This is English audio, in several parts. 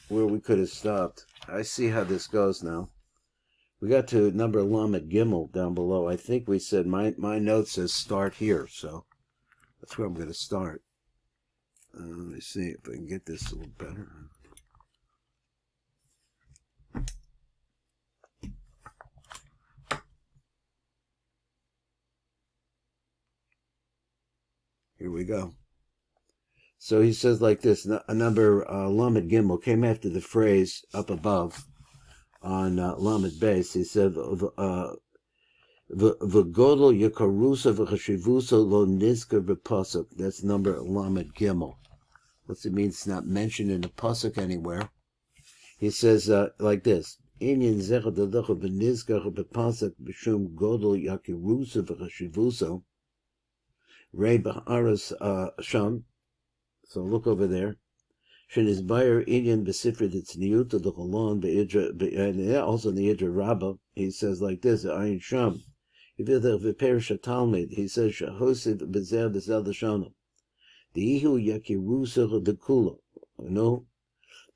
where we could have stopped. I see how this goes now. We got to number Lamed Gimel down below. I think we said my note says start here, so that's where I'm going to start. Let me see if I can get this a little better. Here we go. So he says like this, a number Lamed Gimel came after the phrase up above on Lamed Beis. He said, V'godol yakarusa v'chashivusa lo nizker b'pasuk. That's number Lamed Gimel. What's it mean? It's not mentioned in the pasuk anywhere. He says like this, Inyan zechad alecha v'nizker b'pasuk b'shum godol yakarusa v'chashivusa rei b'ha'aras sham. So look over there. Shenizbayer Inyan Besifrid Tzniut of the Cholon and also in the Idra Rabbah, he says like this, Ayin Sham. If you have a parish of Talmud, he says Shahosiv Bezer Bezel Shana. The Ihu Yakirusa the Kula. No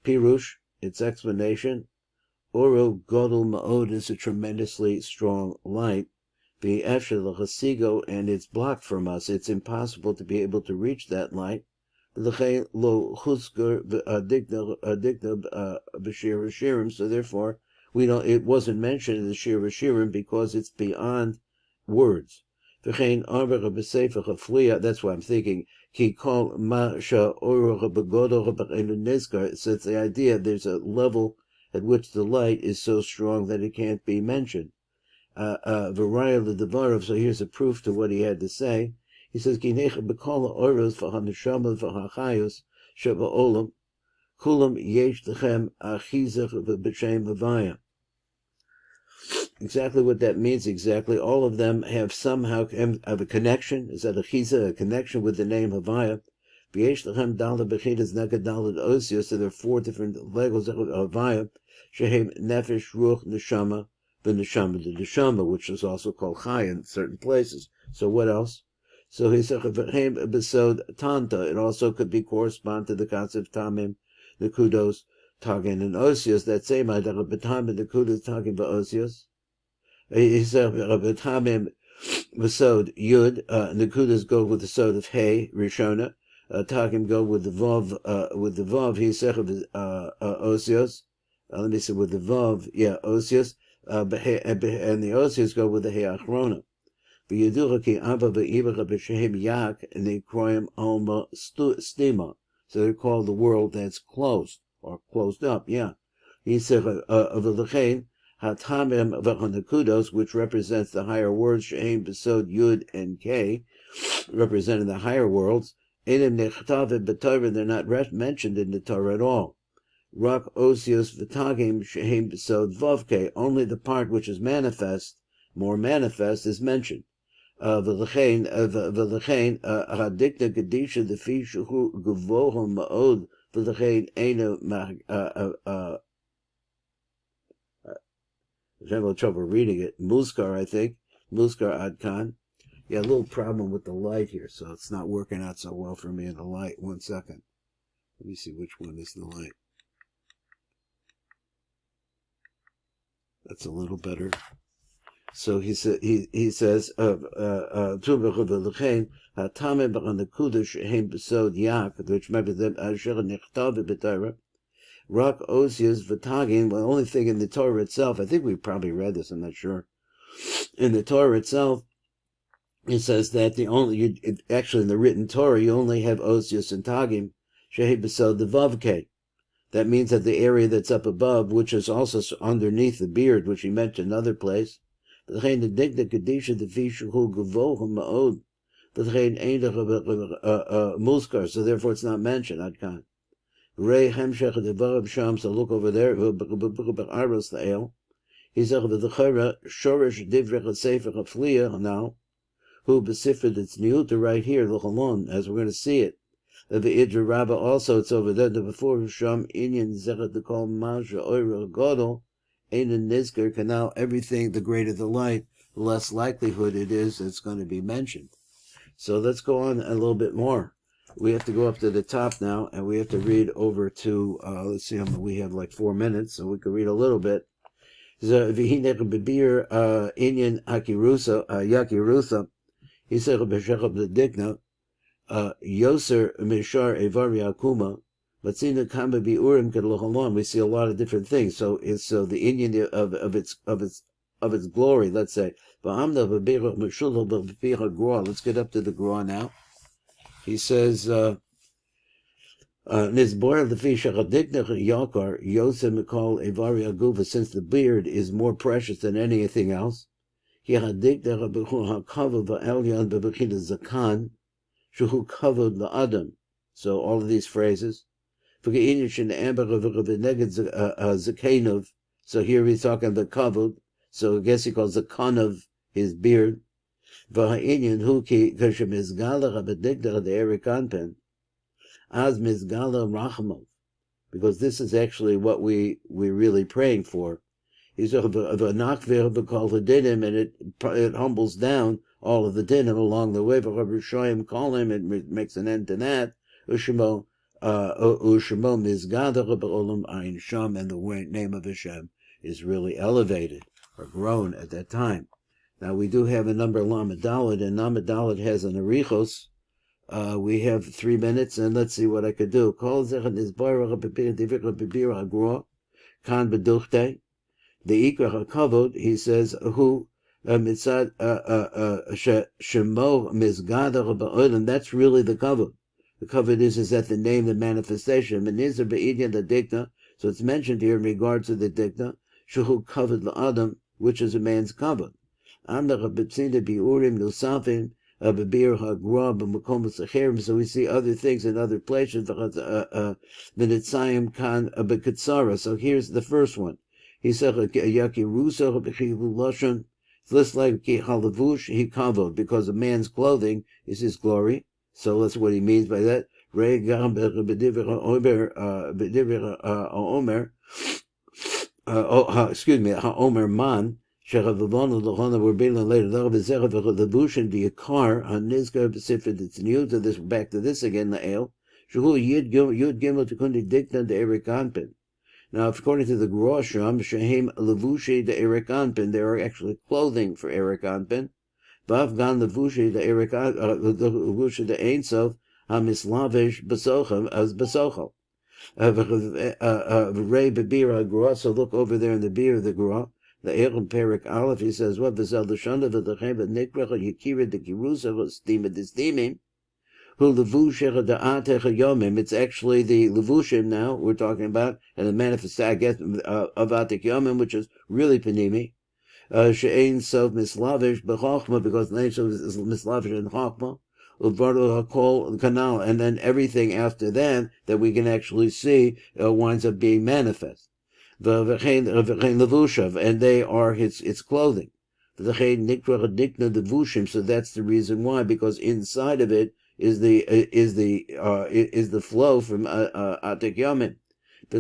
Pirush, its explanation. Oro Godel Ma'od is a tremendously strong light. The Efshel Chasigo, and it's blocked from us. It's impossible to be able to reach that light. So therefore it wasn't mentioned in the Shir Hashirim because it's beyond words. That's why I'm thinking so it's the idea there's a level at which the light is so strong that it can't be mentioned. So here's a proof to what he had to say. He says, "Kulam yesh lechem achizach v'b'shem havaya." Exactly what that means. Exactly, all of them have somehow have a connection. Is that a connection with the name Havaya? V'yesh lechem daled b'chidas neged daled osios. So there are 4 different levels of Havaya. Shehem nefesh, ruach, neshama, the neshama, which is also called Chai in certain places. So what else? So he said, episode Tanta, it also could be correspond to the concept of Tamim, the Kudos, Tagin, and Osios. That same idea, Tamim, the Kudos, Tagin, Osios. He said, Tamim, Vasod, Yud, the Kudos go with the Sod of Hey, Rishona, Tagim go with the Vav, he said, Osios. Let me see, with the Vav, Osios, and the Osios go with the Hey Achrona. And they so they're called the world that's closed or closed up. He said which represents the higher words, Shehem Besod Yud and K, representing the higher worlds. They're not mentioned in the Torah at all. Rak Osios V'Tagim Shehem Besod Vavke, only the part which is more manifest, is mentioned. V'lechein hadikna kedisha defi shehu gavoha ma'od v'lechein eino I'm having trouble reading it. Muskar, I think. Muskar Adkan. A little problem with the light here, so it's not working out so well for me in the light. 1 second. Let me see which one is the light. That's a little better. So he says, which represents Rak Osios V'Tagin. The only thing in the Torah itself, I think we probably read this, I'm not sure. In the Torah itself, it says that actually in the written Torah, you only have Osios and Tagim, Shehi B'Sod the Vavke. That means that the area that's up above, which is also underneath the beard, which he mentioned another place, so therefore it's not mentioned. Adkan. So look over there. He said now, who besifred its niuta right here, as we're going to see it. The Idra Rabbah also, it's over there. The before Sham Inyan Zechat the Kol Masha Oira Godel. Ein Nizker, canal, everything, the greater the light, the less likelihood it is it's going to be mentioned. So let's go on a little bit more. we have to go up to the top now, and we have to read over to, let's see, we have like 4 minutes, so we can read a little bit. V'hinech bebir inyan yakirusa, he said b'shechab l'dikna, yoser mishar evari akuma, matzina kamba biurim kedlochalon. We see a lot of different things. So the Indian of its glory. Let's say, let's get up to the Gra now. He says, since the beard is more precious than anything else, so all of these phrases. So here he's talking about kavod. So I guess he calls the kanov his beard. Because this is actually what we're really praying for. He's and it humbles down all of the dinim along the way. Call him, it makes an end to that. Ushmo Ayin Sham, and the name of Hashem is really elevated or grown at that time. Now we do have a number Lamed Daled, and Lamed Daled has an arichos. We have 3 minutes, and let's see what I could do. Kol zechan is boirach bebir hagro kan beduchte. The ikra hakavod, he says, who mitzad shemo mizgadach ba'olam. That's really the kavod. The kavod is that the name, the manifestation. Menizer be'idyan the dikna. So it's mentioned here in regard to the dikna. Shuhu kavod la'adam, which is a man's kavod. Amnach b'tzina bi'urim nusafim. So we see other things in other places. So here's the first one. He said, it's less like halavush hikavod, because a man's clothing is his glory. So that's what he means by that. Excuse me, ha'omer man. We're bailing later. The Yakar on Nizgar Pacific. It's new to this. Back to this again. The ale. Yud Gimel Tekundi Dikna de Eric Anpin. Now, according to the Grosham, Shehem Levushi de Eric Anpin, there are actually clothing for Eric Anpin. Bavgan Levushi de Eric Levushi de Ainsov Hamislavish Basocham as Basochel. Ray Bebira Gra. So look over there in the beer of the Gra. The Aaron Perik Aleph, he says, what was the Shanda of the Chem, Nikrach, Yakira, the Kirusa, Steam, the Steaming, who Levusher, the Atech, Yomim. It's actually the Levushim now we're talking about, and the manifestation, I guess, of Atech Yomim, which is really Panimi. She'ain Sov Mislavish, Bechachma, because the name is Mislavish and Chachma. Uvardo Hakol Canal, and then everything after that we can actually see winds up being manifest. And they are its clothing. So that's the reason why, because inside of it is the flow from Atik Yamin. So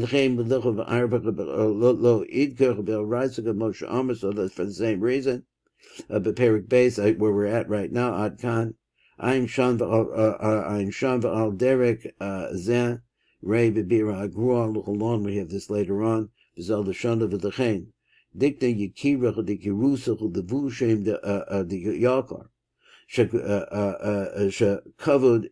that's for the same reason. Perik Base, where we're at right now, Adkan, Ein Shan V'al Derek Zeh, Ray Bebira Agrua, look along, we have this later on. Zal the Shanda v'Dachain. Dikta Yikirach the Kirusach the Vushem the Yakar. Kavod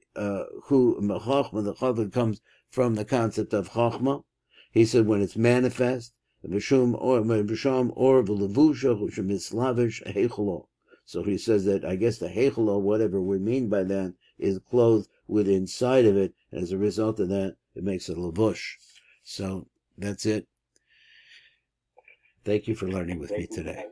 who Chachma, the Kavod comes from the concept of Chachma. He said when it's manifest, V'shum or v'Levusha V'shum Mislavish Heichalo. So he says that I guess the Heichalo, whatever we mean by that, is clothed with inside of it. And as a result of that, it makes it Levush. So that's it. Thank you for learning with me today.